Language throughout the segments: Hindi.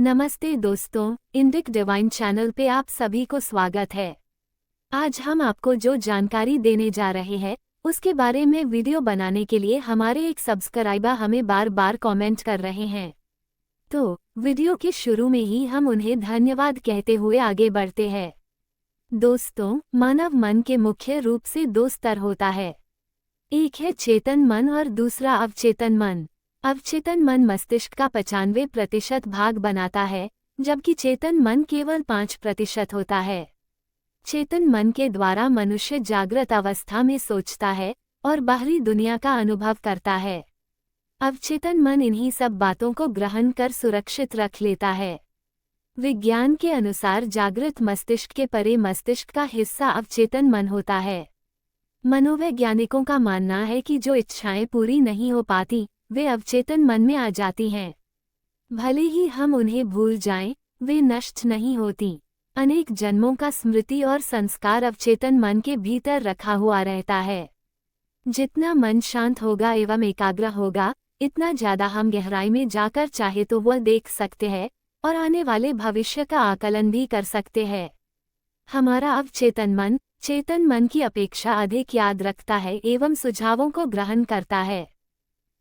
नमस्ते दोस्तों, इंडिक डिवाइन चैनल पे आप सभी को स्वागत है। आज हम आपको जो जानकारी देने जा रहे हैं उसके बारे में वीडियो बनाने के लिए हमारे एक सब्सक्राइबर हमें बार बार कमेंट कर रहे हैं। तो वीडियो के शुरू में ही हम उन्हें धन्यवाद कहते हुए आगे बढ़ते हैं। दोस्तों, मानव मन के मुख्य रूप से दो स्तर होता है। एक है चेतन मन और दूसरा अवचेतन मन। अवचेतन मन मस्तिष्क का 95% भाग बनाता है, जबकि चेतन मन केवल 5% होता है। चेतन मन के द्वारा मनुष्य जागृत अवस्था में सोचता है और बाहरी दुनिया का अनुभव करता है। अवचेतन मन इन्हीं सब बातों को ग्रहण कर सुरक्षित रख लेता है। विज्ञान के अनुसार जागृत मस्तिष्क के परे मस्तिष्क का हिस्सा अवचेतन मन होता है। मनोवैज्ञानिकों का मानना है कि जो इच्छाएं पूरी नहीं हो पाती वे अवचेतन मन में आ जाती हैं। भले ही हम उन्हें भूल जाएं, वे नष्ट नहीं होती। अनेक जन्मों का स्मृति और संस्कार अवचेतन मन के भीतर रखा हुआ रहता है। जितना मन शांत होगा एवं एकाग्र होगा, इतना ज्यादा हम गहराई में जाकर चाहे तो वह देख सकते हैं और आने वाले भविष्य का आकलन भी कर सकते हैं। हमारा अवचेतन मन चेतन मन की अपेक्षा अधिक याद रखता है एवं सुझावों को ग्रहण करता है।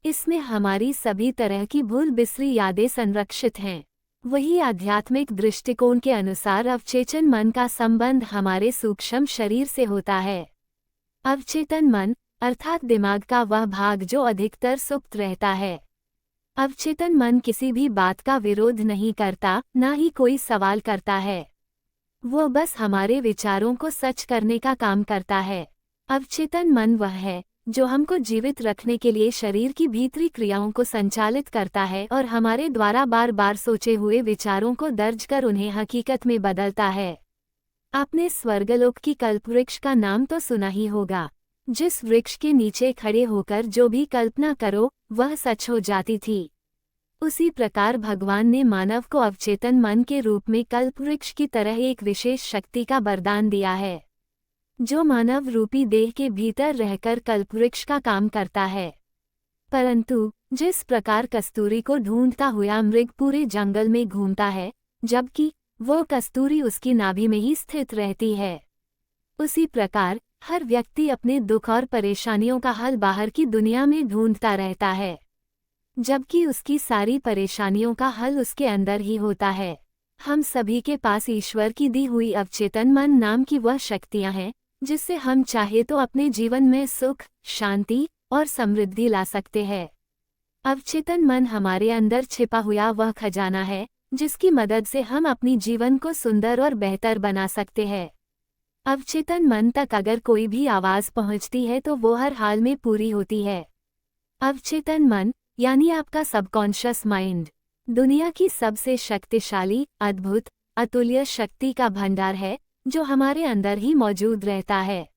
इसमें हमारी सभी तरह की भूल बिसरी यादें संरक्षित हैं। वही आध्यात्मिक दृष्टिकोण के अनुसार अवचेतन मन का संबंध हमारे सूक्ष्म शरीर से होता है। अवचेतन मन अर्थात दिमाग का वह भाग जो अधिकतर सुप्त रहता है। अवचेतन मन किसी भी बात का विरोध नहीं करता, ना ही कोई सवाल करता है। वो बस हमारे विचारों को सच करने का काम करता है। अवचेतन मन वह है जो हमको जीवित रखने के लिए शरीर की भीतरी क्रियाओं को संचालित करता है और हमारे द्वारा बार बार सोचे हुए विचारों को दर्ज कर उन्हें हकीकत में बदलता है। आपने स्वर्गलोक की कल्पवृक्ष का नाम तो सुना ही होगा। जिस वृक्ष के नीचे खड़े होकर जो भी कल्पना करो वह सच हो जाती थी। उसी प्रकार भगवान ने मानव को अवचेतन मन के रूप में कल्पवृक्ष की तरह एक विशेष शक्ति का वरदान दिया है, जो मानव रूपी देह के भीतर रहकर कल्पवृक्ष का काम करता है। परंतु जिस प्रकार कस्तूरी को ढूंढता हुआ मृग पूरे जंगल में घूमता है, जबकि वो कस्तूरी उसकी नाभि में ही स्थित रहती है, उसी प्रकार हर व्यक्ति अपने दुख और परेशानियों का हल बाहर की दुनिया में ढूंढता रहता है, जबकि उसकी सारी परेशानियों का हल उसके अंदर ही होता है। हम सभी के पास ईश्वर की दी हुई अवचेतन मन नाम की वह शक्तियां हैं जिससे हम चाहे तो अपने जीवन में सुख, शांति और समृद्धि ला सकते हैं। अवचेतन मन हमारे अंदर छिपा हुआ वह खजाना है जिसकी मदद से हम अपनी जीवन को सुंदर और बेहतर बना सकते हैं। अवचेतन मन तक अगर कोई भी आवाज़ पहुंचती है तो वो हर हाल में पूरी होती है। अवचेतन मन यानी आपका सबकॉन्शियस माइंड दुनिया की सबसे शक्तिशाली, अद्भुत, अतुल्य शक्ति का भंडार है जो हमारे अंदर ही मौजूद रहता है।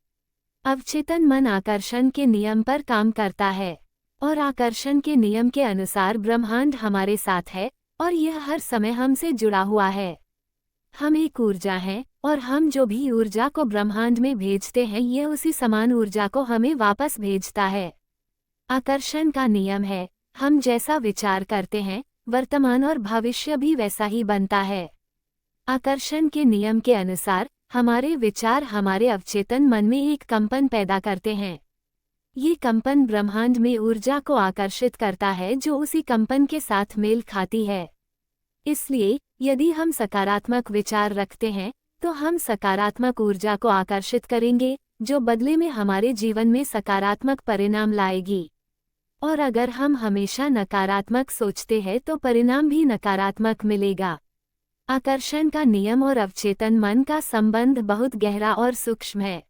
अवचेतन मन आकर्षण के नियम पर काम करता है और आकर्षण के नियम के अनुसार ब्रह्मांड हमारे साथ है और यह हर समय हमसे जुड़ा हुआ है। हम एक ऊर्जा हैं और हम जो भी ऊर्जा को ब्रह्मांड में भेजते हैं यह उसी समान ऊर्जा को हमें वापस भेजता है। आकर्षण का नियम है, हम जैसा विचार करते हैं वर्तमान और भविष्य भी वैसा ही बनता है। आकर्षण के नियम के अनुसार हमारे विचार हमारे अवचेतन मन में एक कंपन पैदा करते हैं। ये कंपन ब्रह्मांड में ऊर्जा को आकर्षित करता है जो उसी कंपन के साथ मेल खाती है। इसलिए यदि हम सकारात्मक विचार रखते हैं तो हम सकारात्मक ऊर्जा को आकर्षित करेंगे जो बदले में हमारे जीवन में सकारात्मक परिणाम लाएगी। और अगर हम हमेशा नकारात्मक सोचते हैं तो परिणाम भी नकारात्मक मिलेगा। आकर्षण का नियम और अवचेतन मन का संबंध बहुत गहरा और सूक्ष्म है।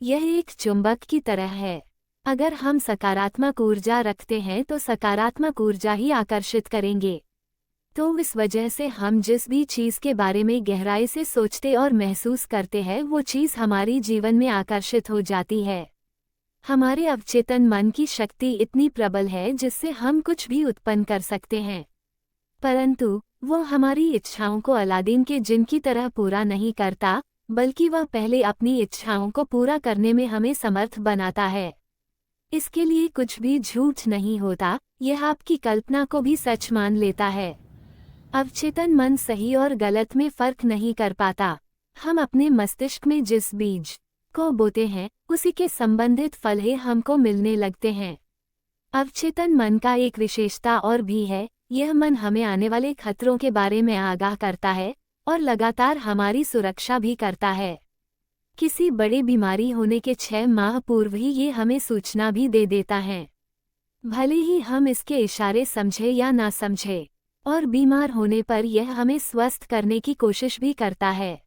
यह एक चुंबक की तरह है। अगर हम सकारात्मक ऊर्जा रखते हैं तो सकारात्मक ऊर्जा ही आकर्षित करेंगे। तो इस वजह से हम जिस भी चीज़ के बारे में गहराई से सोचते और महसूस करते हैं वो चीज़ हमारी जीवन में आकर्षित हो जाती है। हमारे अवचेतन मन की शक्ति इतनी प्रबल है जिससे हम कुछ भी उत्पन्न कर सकते हैं, परंतु वो हमारी इच्छाओं को अलादीन के जिन की तरह पूरा नहीं करता, बल्कि वह पहले अपनी इच्छाओं को पूरा करने में हमें समर्थ बनाता है। इसके लिए कुछ भी झूठ नहीं होता, यह आपकी कल्पना को भी सच मान लेता है। अवचेतन मन सही और गलत में फर्क नहीं कर पाता। हम अपने मस्तिष्क में जिस बीज को बोते हैं उसी के संबंधित फल ही हमको मिलने लगते हैं। अवचेतन मन का एक विशेषता और भी है, यह मन हमें आने वाले खतरों के बारे में आगाह करता है और लगातार हमारी सुरक्षा भी करता है। किसी बड़ी बीमारी होने के 6 माह पूर्व ही ये हमें सूचना भी दे देता है, भले ही हम इसके इशारे समझे या ना समझे, और बीमार होने पर यह हमें स्वस्थ करने की कोशिश भी करता है।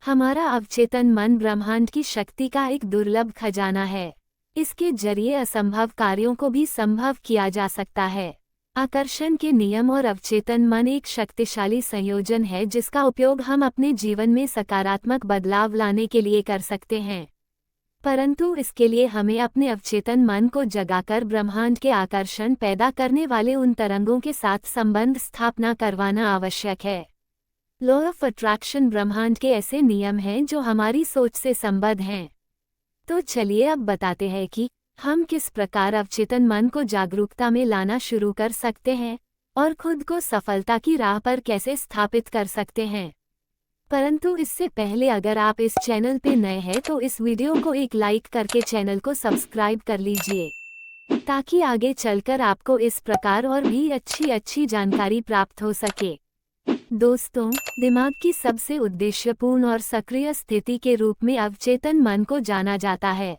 हमारा अवचेतन मन ब्रह्मांड की शक्ति का एक दुर्लभ खजाना है। इसके जरिए असंभव कार्यों को भी संभव किया जा सकता है। आकर्षण के नियम और अवचेतन मन एक शक्तिशाली संयोजन है जिसका उपयोग हम अपने जीवन में सकारात्मक बदलाव लाने के लिए कर सकते हैं। परंतु इसके लिए हमें अपने अवचेतन मन को जगाकर ब्रह्मांड के आकर्षण पैदा करने वाले उन तरंगों के साथ संबंध स्थापना करवाना आवश्यक है। लॉ ऑफ अट्रैक्शन ब्रह्मांड के ऐसे नियम हैं जो हमारी सोच से संबद्ध हैं। तो चलिए अब बताते हैं कि हम किस प्रकार अवचेतन मन को जागरूकता में लाना शुरू कर सकते हैं और खुद को सफलता की राह पर कैसे स्थापित कर सकते हैं। परंतु इससे पहले अगर आप इस चैनल पे नए हैं तो इस वीडियो को एक लाइक करके चैनल को सब्सक्राइब कर लीजिए, ताकि आगे चलकर आपको इस प्रकार और भी अच्छी जानकारी प्राप्त हो सके। दोस्तों, दिमाग की सबसे उद्देश्यपूर्ण और सक्रिय स्थिति के रूप में अवचेतन मन को जाना जाता है।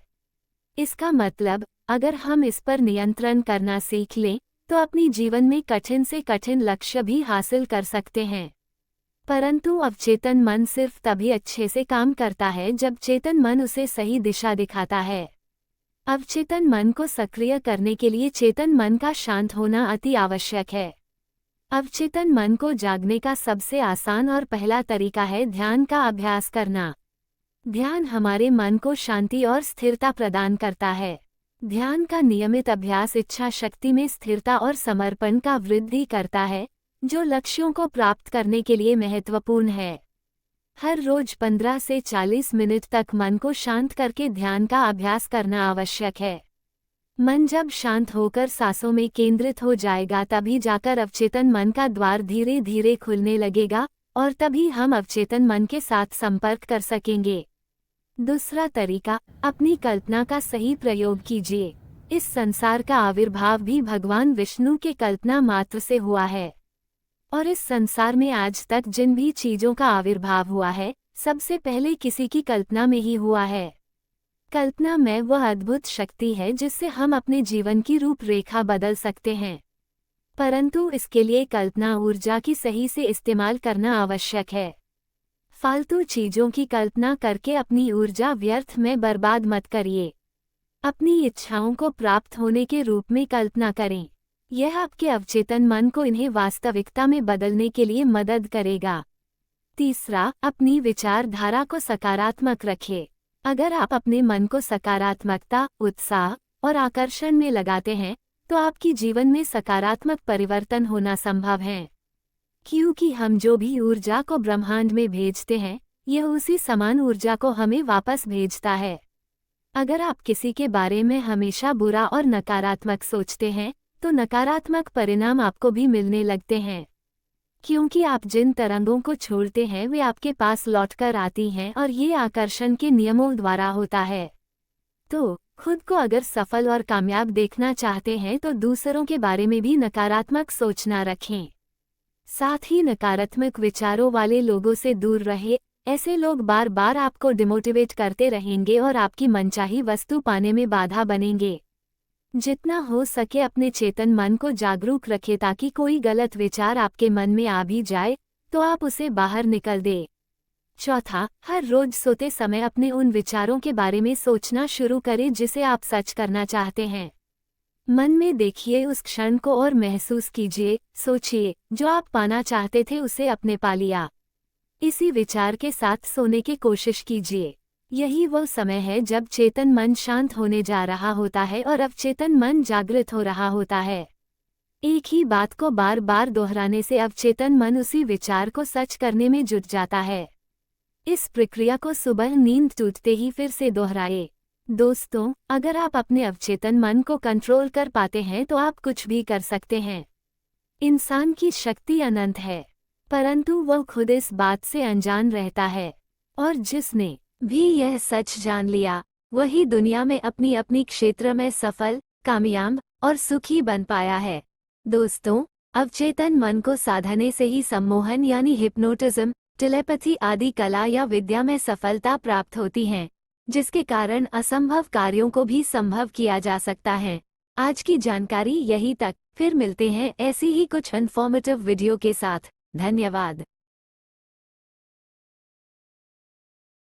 इसका मतलब, अगर हम इस पर नियंत्रण करना सीख लें तो अपनी जीवन में कठिन से कठिन लक्ष्य भी हासिल कर सकते हैं। परंतु अवचेतन मन सिर्फ तभी अच्छे से काम करता है जब चेतन मन उसे सही दिशा दिखाता है। अवचेतन मन को सक्रिय करने के लिए चेतन मन का शांत होना अति आवश्यक है। अवचेतन मन को जागने का सबसे आसान और पहला तरीका है ध्यान का अभ्यास करना। ध्यान हमारे मन को शांति और स्थिरता प्रदान करता है। ध्यान का नियमित अभ्यास इच्छा शक्ति में स्थिरता और समर्पण का वृद्धि करता है, जो लक्ष्यों को प्राप्त करने के लिए महत्वपूर्ण है। हर रोज 15 से 40 मिनट तक मन को शांत करके ध्यान का अभ्यास करना आवश्यक है। मन जब शांत होकर सांसों में केंद्रित हो जाएगा तभी जाकर अवचेतन मन का द्वार धीरे धीरे खुलने लगेगा और तभी हम अवचेतन मन के साथ संपर्क कर सकेंगे। दूसरा तरीका, अपनी कल्पना का सही प्रयोग कीजिए। इस संसार का आविर्भाव भी भगवान विष्णु के कल्पना मात्र से हुआ है, और इस संसार में आज तक जिन भी चीजों का आविर्भाव हुआ है, सबसे पहले किसी की कल्पना में ही हुआ है। कल्पना में वह अद्भुत शक्ति है जिससे हम अपने जीवन की रूपरेखा बदल सकते हैं। परंतु इसके लिए कल्पना ऊर्जा की सही से इस्तेमाल करना आवश्यक है। फालतू चीजों की कल्पना करके अपनी ऊर्जा व्यर्थ में बर्बाद मत करिए। अपनी इच्छाओं को प्राप्त होने के रूप में कल्पना करें। यह आपके अवचेतन मन को इन्हें वास्तविकता में बदलने के लिए मदद करेगा। तीसरा, अपनी विचारधारा को सकारात्मक रखें। अगर आप अपने मन को सकारात्मकता, उत्साह और आकर्षण में लगाते हैं तो आपकी जीवन में सकारात्मक परिवर्तन होना संभव है, क्योंकि हम जो भी ऊर्जा को ब्रह्मांड में भेजते हैं यह उसी समान ऊर्जा को हमें वापस भेजता है। अगर आप किसी के बारे में हमेशा बुरा और नकारात्मक सोचते हैं तो नकारात्मक परिणाम आपको भी मिलने लगते हैं, क्योंकि आप जिन तरंगों को छोड़ते हैं वे आपके पास लौटकर आती हैं और ये आकर्षण के नियमों द्वारा होता है। तो खुद को अगर सफल और कामयाब देखना चाहते हैं तो दूसरों के बारे में भी नकारात्मक सोचना रखें। साथ ही नकारात्मक विचारों वाले लोगों से दूर रहे। ऐसे लोग बार बार आपको डिमोटिवेट करते रहेंगे और आपकी मनचाही वस्तु पाने में बाधा बनेंगे। जितना हो सके अपने चेतन मन को जागरूक रखें ताकि कोई गलत विचार आपके मन में आ भी जाए तो आप उसे बाहर निकल दें। चौथा, हर रोज सोते समय अपने उन विचारों के बारे में सोचना शुरू करें जिसे आप सच करना चाहते हैं। मन में देखिए उस क्षण को और महसूस कीजिए, सोचिए जो आप पाना चाहते थे उसे अपने पा लिया। इसी विचार के साथ सोने की कोशिश कीजिए। यही वो समय है जब चेतन मन शांत होने जा रहा होता है और अवचेतन मन जागृत हो रहा होता है। एक ही बात को बार बार दोहराने से अवचेतन मन उसी विचार को सच करने में जुट जाता है। इस प्रक्रिया को सुबह नींद टूटते ही फिर से दोहराए। दोस्तों, अगर आप अपने अवचेतन मन को कंट्रोल कर पाते हैं तो आप कुछ भी कर सकते हैं। इंसान की शक्ति अनंत है। परंतु वह खुद इस बात से अनजान रहता है। और जिसने भी यह सच जान लिया, वही दुनिया में अपनी अपनी क्षेत्र में सफल, कामयाब और सुखी बन पाया है। दोस्तों, अवचेतन मन को साधने से ही सम्मोहन यानी हिप्नोटिज्म, टेलीपैथी आदि कला या विद्या में सफलता प्राप्त होती है, जिसके कारण असंभव कार्यों को भी संभव किया जा सकता है। आज की जानकारी यही तक, फिर मिलते हैं ऐसी ही कुछ इन्फॉर्मेटिव वीडियो के साथ। धन्यवाद।